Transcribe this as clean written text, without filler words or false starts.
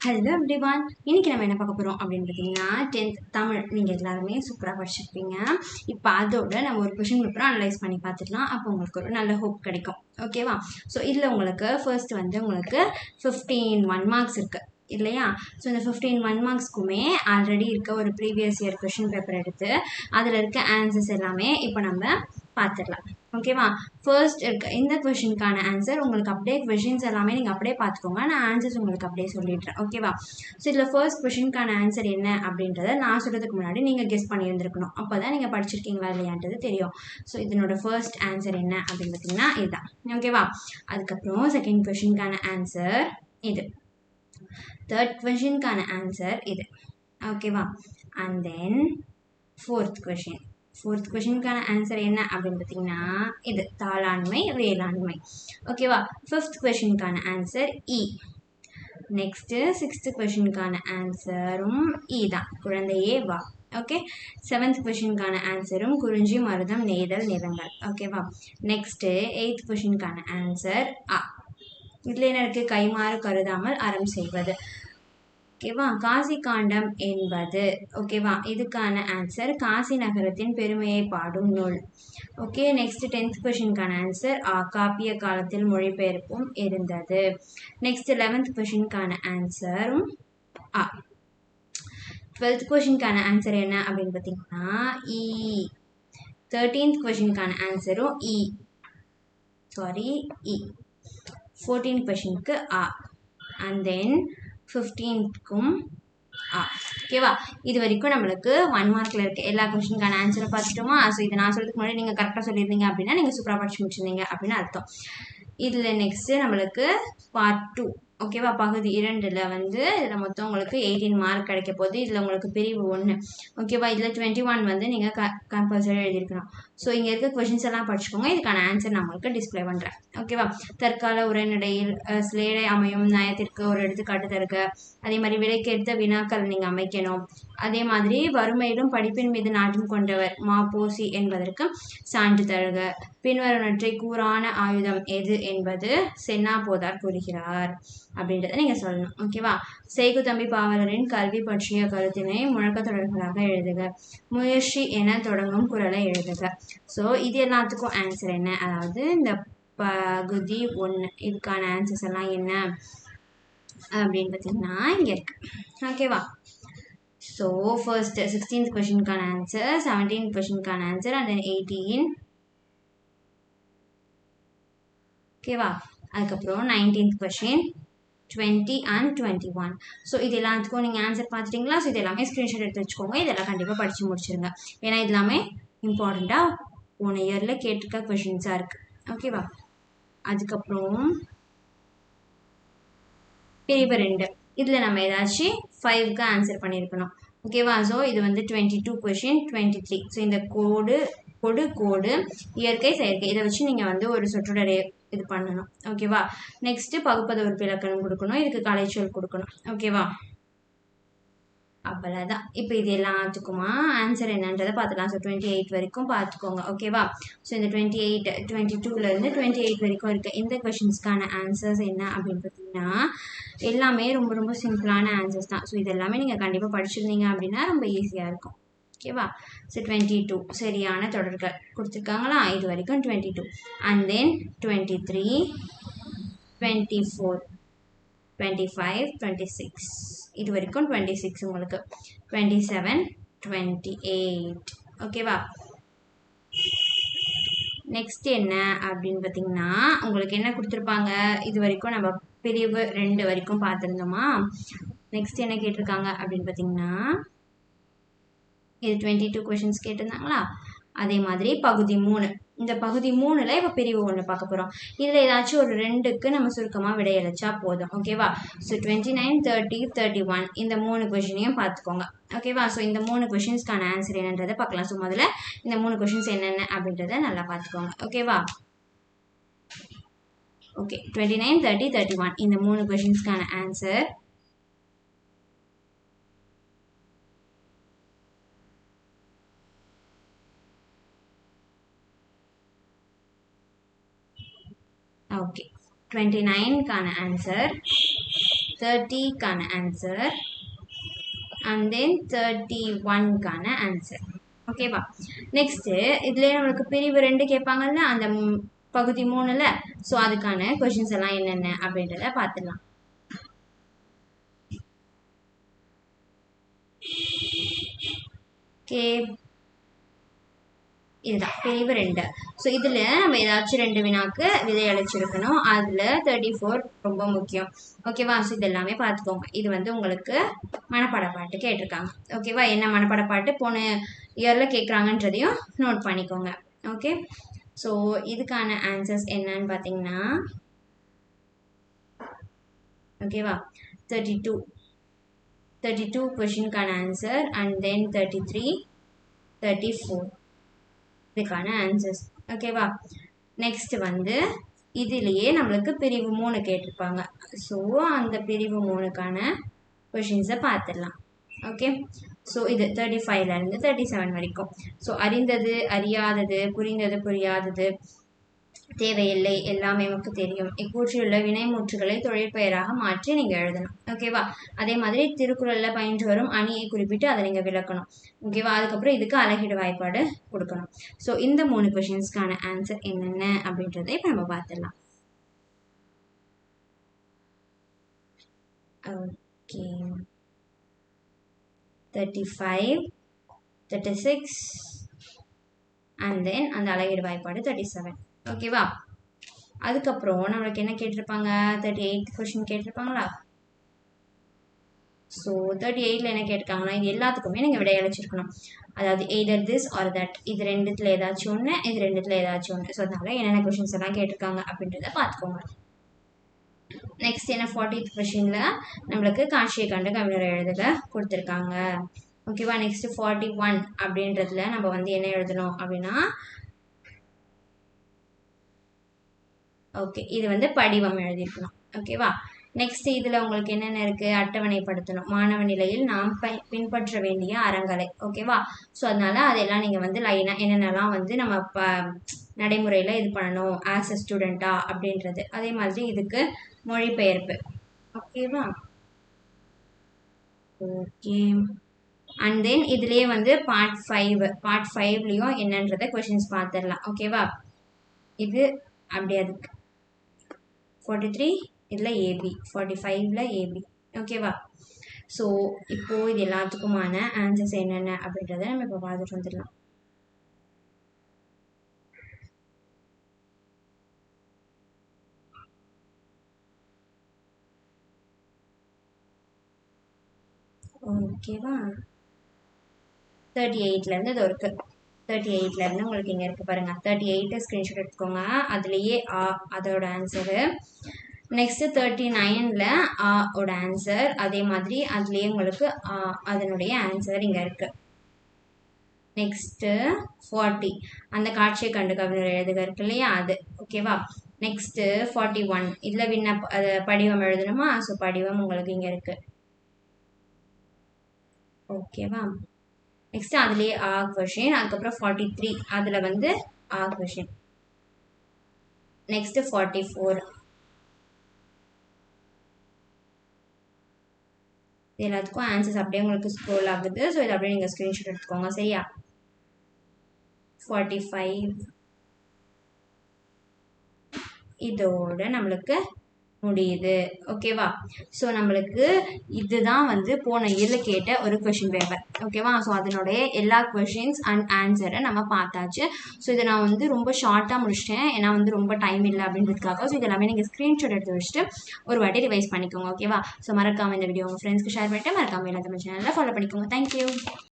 Hello everyone, இன்னைக்கு நம்ம என்ன பார்க்க போகிறோம் அப்படின்னு பார்த்தீங்கன்னா 10th தமிழ். நீங்கள் எல்லாருமே சூப்பராக படிச்சிருப்பீங்க. இப்போ அதோட நம்ம ஒரு கொஷின் பேப்பரை அனலைஸ் பண்ணி பார்த்துக்கலாம். அப்போ உங்களுக்கு ஒரு நல்ல ஹோப் கிடைக்கும். ஓகேவா? ஸோ இதில் உங்களுக்கு ஃபர்ஸ்ட் உங்களுக்கு 15 1 மார்க்ஸ் இருக்குது இல்லையா? ஸோ இந்த 15 1 மார்க்ஸ்க்குமே ஆல்ரெடி இருக்க ஒரு ப்ரீவியஸ் இயர் கொஷின் பேப்பர் எடுத்து அதில் இருக்க ஆன்சர்ஸ் எல்லாமே இப்போ நம்ம பார்த்துடலாம். ஓகேவா? ஃபர்ஸ்ட் இருக்க இந்த கொஷினுக்கான ஆன்சர் உங்களுக்கு அப்படியே கொஷின்ஸ் எல்லாமே நீங்கள் அப்படியே பார்த்துக்கோங்க. நான் ஆன்சர்ஸ் உங்களுக்கு அப்படியே சொல்லிடுறேன். ஓகேவா? ஸோ இதில் ஃபர்ஸ்ட் கொஷினுக்கான ஆன்சர் என்ன அப்படின்றத நான் சொல்கிறதுக்கு முன்னாடி நீங்கள் கெஸ் பண்ணியிருந்துருக்கணும். அப்போ தான் நீங்கள் படிச்சிருக்கீங்களா இல்லையான்றது தெரியும். ஸோ இதனோட ஃபர்ஸ்ட் ஆன்சர் என்ன அப்படின்னு பார்த்தீங்கன்னா இதுதான். ஓகேவா? அதுக்கப்புறம் செகண்ட் கொஷினுக்கான ஆன்சர் இது. தேர்ட் கொஷினுக்கான ஆன்சர் இது. ஓகேவா? அண்ட் தென் ஃபோர்த் கொஷினுக்கான ஆன்சர் என்ன அப்படின்னு பார்த்தீங்கன்னா இது தாளாண்மை வேளாண்மை. ஓகேவா? ஃபிஃப்த் கொஷினுக்கான ஆன்சர் இ. நெக்ஸ்ட்டு சிக்ஸ்த் கொஷினுக்கான ஆன்சரும் இ தான், குழந்தையே வா. ஓகே. செவன்த் கொஷினுக்கான ஆன்சரும் குறிஞ்சி மருதம் நெய்தல் நிறங்கள். ஓகேவா? நெக்ஸ்ட்டு எயித் கொஷினுக்கான ஆன்சர் அ. இதில் என்ன இருக்குது? கைமாறு கருதாமல் அறம் செய்வது. ஓகேவா? காசி காண்டம் என்பது. ஓகேவா? இதுக்கான ஆன்சர் காசி நகரத்தின் பெருமையை பாடும் நூல். ஓகே. நெக்ஸ்ட் 10th கொஷினுக்கான ஆன்சர் காப்பிய காலத்தில் மொழிபெயர்ப்பும் இருந்தது. நெக்ஸ்ட் 11th கொஷினுக்கான ஆன்சரும் ஆ. 12th கொஷினுக்கான ஆன்சர் என்ன அப்படின்னு பார்த்தீங்கன்னா இ. 13th கொஷினுக்கான ஆன்சரும் இ. சாரி இ. 14th கொஷினுக்கு ஆ. அண்ட் தென் 15க்கும் ஆ. ஓகேவா? இது வரைக்கும் நம்மளுக்கு 1 மார்க்கில் இருக்க எல்லா கொஸ்டினுக்கான ஆன்சரை பார்த்துட்டோமா? ஸோ இதை நான் சொல்றதுக்கு முன்னாடி நீங்கள் கரெக்டாக சொல்லியிருந்தீங்க அப்படின்னா நீங்கள் சூப்பராக படிச்சு முடிச்சிருந்தீங்க அப்படின்னு அர்த்தம். இதில் நெக்ஸ்ட்டு நம்மளுக்கு பார்ட் 2. ஓகேவா? பகுதி 2ல் இதில் மொத்தம் உங்களுக்கு 18 மார்க் கிடைக்க போகுது. இதில் உங்களுக்கு பிரிவு 1. ஓகேவா? இதில் 21 நீங்கள் கம்பல்சரி எழுதியிருக்கணும். ஸோ இங்கே இருக்க கொஷின்ஸ் எல்லாம் படிச்சுக்கோங்க. இதுக்கான ஆன்சர் நான் உங்களுக்கு டிஸ்பிளே பண்ணுறேன். ஓகேவா? தற்கால உரைநடையில் ஸ்லேடை அமையும் நயத்திற்கு ஒரு எடுத்துக்காட்டு தருக. அதே மாதிரி விலைக்கேற்ற வினாக்கள் நீங்கள் அமைக்கணும். அதே மாதிரி வறுமையிலும் படிப்பின் மீது நாட்டம் கொண்டவர் மாப்போசி என்பதற்கு சான்று தருக. பின்வருவனற்றை கூறான ஆயுதம் எது என்பது சென்னா போதார் கூறுகிறார் அப்படின்றத நீங்கள் சொல்லணும். ஓகேவா? செய்குதம்பி பாவலரின் கல்வி பற்றிய கருத்தினை முழக்கத்தொடர்களாக எழுதுக. முயற்சி என தொடங்கும் குறளை எழுதுக. ஸோ இது எல்லாத்துக்கும் ஆன்சர் என்ன? அதாவது இந்த பகுதி 1 இதுக்கான ஆன்சர்ஸ் எல்லாம் என்ன அப்படின்னு பார்த்தீங்கன்னா இங்கே இருக்கு. ஓகேவா? ஸோ ஃபர்ஸ்ட் 16th கொஷினுக்கான ஆன்சர், 17th கொஷினுக்கான ஆன்சர் அண்ட் தென் 18. ஓகேவா? அதுக்கப்புறம் 19th கொஷின், 20 அண்ட் 21. ஸோ இது எல்லாத்துக்கும் நீங்கள் ஆன்சர் பார்த்துட்டிங்களா? ஸோ இது எல்லாமே ஸ்க்ரீன்ஷாட் எடுத்து வச்சுக்கோங்க. இதெல்லாம் கண்டிப்பாக படித்து முடிச்சிருங்க. ஏன்னா இது எல்லாமே இம்பார்ட்டண்ட்டாக போன இயரில் கேட்டிருக்க கொஷின்ஸாக இருக்குது. ஓகேவா? அதுக்கப்புறம் பிரிவு 2. இதில் நம்ம ஏதாச்சும் 5க்கு ஆன்சர் பண்ணியிருக்கணும். ஓகேவா? ஸோ இது 22 கொஷின், 23. ஸோ இந்த கோடு இயற்கை செயற்கை இதை வச்சு நீங்கள் ஒரு சொற்றொடரை இது பண்ணணும். ஓகேவா? நெக்ஸ்ட்டு பகுப்பத உறுப்பு இலக்கணம் கொடுக்கணும். இதுக்கு கலைச்சொல் கொடுக்கணும். ஓகேவா? அவ்வளோதான். இப்போ இது எல்லாத்துக்குமா ஆன்சர் என்னன்றதை பார்த்துக்கலாம். ஸோ 28 வரைக்கும் பார்த்துக்கோங்க. ஓகேவா? ஸோ இந்த 28 22லேருந்து 28 வரைக்கும் இருக்க இந்த கொஷின்ஸ்க்கான ஆன்சர்ஸ் என்ன அப்படின்னு பார்த்தீங்கன்னா எல்லாமே ரொம்ப ரொம்ப சிம்பிளான ஆன்சர்ஸ் தான். ஸோ இது எல்லாமே நீங்கள் கண்டிப்பாக படிச்சிருந்தீங்க அப்படின்னா ரொம்ப ஈஸியாக இருக்கும். ஓகேவா? ஸோ 22 சரியான தொடர்கள் கொடுத்துருக்காங்களா? இது வரைக்கும் 22. And then 23, 24, 25, 26. இது வரைக்கும் 26 உங்களுக்கு. 27, 28. ஓகேவா? நெக்ஸ்ட் என்ன அப்படின்னு பார்த்தீங்கன்னா உங்களுக்கு என்ன கொடுத்துருப்பாங்க? இது வரைக்கும் நம்ம பிரிவு 2 வரைக்கும் பார்த்துருந்தோமா? நெக்ஸ்ட் என்ன கேட்டிருக்காங்க அப்படின்னு பார்த்தீங்கன்னா இது 22 கொஷின்ஸ் கேட்டிருந்தாங்களா? அதே மாதிரி பகுதி 3. இந்த பகுதி 3ல் இப்போ பிரிவு 1 பார்க்க போகிறோம். இதில் ஏதாச்சும் ஒரு 2க்கு நம்ம சுருக்கமாக விடையளிச்சா போதும். ஓகேவா? ஸோ 29, 30, 31 இந்த 3 கொஷினையும் பார்த்துக்கோங்க. ஓகேவா? ஸோ இந்த 3 கொஷின்ஸ்க்கான ஆன்சர் என்னன்றதை பார்க்கலாம். ஸோ முதல்ல இந்த 3 கொஷின்ஸ் என்னென்ன அப்படின்றத நல்லா பார்த்துக்கோங்க. ஓகேவா? ஓகே. 29, 30, 31 இந்த 3 கொஷின்ஸ்க்கான ஆன்சர் ஓகே. 29க்கான ஆன்சர் 30க்கான ஆன்சர் அண்ட் தென் 31க்கான ஆன்சர். ஓகேவா? நெக்ஸ்ட்டு இதுலேயே நம்மளுக்கு பிரிவு 2 கேட்பாங்கல்ல அந்த பகுதி 3ல். ஸோ அதுக்கான கொஷின்ஸ் எல்லாம் என்னென்ன அப்படின்றத பார்த்துடலாம். ஓகே, இதுதான் பிரிவு 2. ஸோ இதில் நம்ம ஏதாச்சும் 2 வினாக்கு விதை அளிச்சிருக்கணும். அதில் 34 ரொம்ப முக்கியம். ஓகேவா? ஸோ இது எல்லாமே பார்த்துக்கோங்க. இது வந்து உங்களுக்கு மனப்பாட பாட்டு கேட்டிருக்காங்க. ஓகேவா? என்ன மனப்பாட பாட்டு போன இயரில் கேட்குறாங்கன்றதையும் நோட் பண்ணிக்கோங்க. ஓகே, ஸோ இதுக்கான ஆன்சர்ஸ் என்னன்னு பார்த்தீங்கன்னா, ஓகேவா, 32 கொஷினுக்கான ஆன்சர் அண்ட் தென் 33, 34 இதுக்கான ஆன்சர்ஸ். ஓகேவா? நெக்ஸ்ட் வந்து இதுலேயே நம்மளுக்கு பிரிவு 3 கேட்டிருப்பாங்க. ஸோ அந்த பிரிவு 3க்கான கொஷின்ஸை பார்த்துடலாம். ஓகே, ஸோ இது 35லேருந்து 37 வரைக்கும். ஸோ அறிந்தது, அறியாதது, புரிந்தது, புரியாதது, தேவையில்லை, எல்லாமே நமக்கு தெரியும், இக்கூற்றிலுள்ள வினைமுற்றுகளை தொழிற்பெயராக மாற்றி நீங்கள் எழுதணும். ஓகேவா? அதே மாதிரி திருக்குறளில் பயின்று வரும் அணியை குறிப்பிட்டு அதை நீங்கள் விளக்கணும். ஓகேவா? அதுக்கப்புறம் இதுக்கு அழகிட வாய்ப்பாடு கொடுக்கணும். ஸோ இந்த 3 கொஷின்ஸ்க்கான ஆன்சர் என்னென்ன அப்படின்றத இப்போ நம்ம பார்த்துடலாம். ஓகே, 35, 36 அண்ட் தென் அந்த அழகிட வாய்ப்பாடு 37. ஓகேவா? அதுக்கப்புறம் நம்மளுக்கு என்ன கேட்டிருப்பாங்க, 38 கொஷின் கேட்டிருப்பாங்களா? ஸோ 38ல் என்ன கேட்டிருக்காங்கன்னா, இது எல்லாத்துக்குமே நீங்கள் விடை அளிச்சிருக்கணும். அதாவது எய்தர் திஸ் ஆர் தட், இது 2த்தில் ஏதாச்சும் ஒன்று, இது 2த்தில் ஏதாச்சும் ஒன்று. ஸோ அதனால என்னென்ன கொஷின்ஸ் எல்லாம் கேட்டிருக்காங்க அப்படின்றத பார்த்துக்கோங்க. நெக்ஸ்ட் என்ன 40th கொஷினில் நம்மளுக்கு காட்சியை கண்டு கவிஞரை எழுதுக கொடுத்துருக்காங்க. ஓகேவா? நெக்ஸ்ட் 41 அப்படின்றதுல நம்ம வந்து என்ன எழுதணும் அப்படின்னா, ஓகே, இது வந்து படிவம் எழுதியிருக்கணும். ஓகேவா? நெக்ஸ்ட் இதில் உங்களுக்கு என்னென்ன இருக்குது, அட்டவணைப்படுத்தணும். மாணவ நிலையில் நாம் பின்பற்ற வேண்டிய அறங்களை. ஓகேவா? ஸோ அதனால அதெல்லாம் நீங்கள் வந்து லைனாக என்னென்னலாம் வந்து நம்ம நடைமுறையில் இது பண்ணணும் ஆஸ் அ ஸ்டூடெண்ட்டா அப்படின்றது. அதே மாதிரி இதுக்கு மொழிபெயர்ப்பு. ஓகேவா? ஓகே, அண்ட் தென் இதுலேயே வந்து பார்ட் 5லையும் என்னன்றதை கொஷின்ஸ் பார்த்துடலாம். ஓகேவா? இது அப்படி அதுக்கு 43 இதில் ஏபி, 45ல் ஏபி. ஓகேவா? ஸோ இப்போது இது எல்லாத்துக்குமான ஆன்சர்ஸ் என்னென்ன அப்படின்றத நம்ம இப்போ பார்த்துட்டு வந்துடலாம். ஓகேவா? 38லேருந்து இது இருக்குது. 38லேருந்து உங்களுக்கு இங்கே இருக்குது பாருங்கள். 38 ஸ்க்ரீன்ஷாட் எடுத்துக்கோங்க. அதுலேயே அதோட ஆன்சரு. நெக்ஸ்ட்டு 39ல் ஓட ஆன்சர். அதே மாதிரி அதுலேயே உங்களுக்கு அதனுடைய ஆன்சர் இங்கே இருக்குது. நெக்ஸ்ட்டு 40 அந்த காட்சியை கண்டு கவிஞர் எழுதுக இருக்கு இல்லையா, அது. ஓகேவா? நெக்ஸ்ட்டு 41 இதில் படிவம் எழுதணுமா? ஸோ படிவம் உங்களுக்கு இங்கே இருக்குது. ஓகேவா? நெக்ஸ்ட் அதுலேயே கொஷின். அதுக்கப்புறம் 43 அதில் வந்து கொஷின். நெக்ஸ்ட் 44 எல்லாத்துக்கும் ஆன்சர்ஸ் அப்படியே உங்களுக்கு ஸ்க்ரோல் ஆகுது. ஸோ இதை அப்படியே நீங்கள் ஸ்க்ரீன்ஷாட் எடுத்துக்கோங்க. சரியா? 45 இதோட நம்மளுக்கு முடியுது. ஓகேவா? ஸோ நம்மளுக்கு இதுதான் வந்து போன இயரில் கேட்ட ஒரு கொஷின் பேப்பர். ஓகேவா? ஸோ அதனுடைய எல்லா கொஷின்ஸ் அண்ட் ஆன்சரை நம்ம பார்த்தாச்சு. ஸோ இதை நான் வந்து ரொம்ப ஷார்ட்டாக முடிச்சிட்டேன், ஏன்னா வந்து ரொம்ப டைம் இல்லை அப்படின்றதுக்காக. ஸோ இது எல்லாமே நீங்கள் ஸ்க்ரீன்ஷாட் எடுத்து வச்சுட்டு ஒரு வாட்டி ரிவைஸ் பண்ணிக்கோங்க. ஓகேவா? ஸோ மறக்காமல் இந்த வீடியோ உங்கள் ஃப்ரெண்ட்ஸ்க்கு ஷேர் பண்ணிட்டு மறக்காமல் எல்லா தமிழ் சேனலில் ஃபாலோ பண்ணிக்கோங்க. தேங்க்யூ.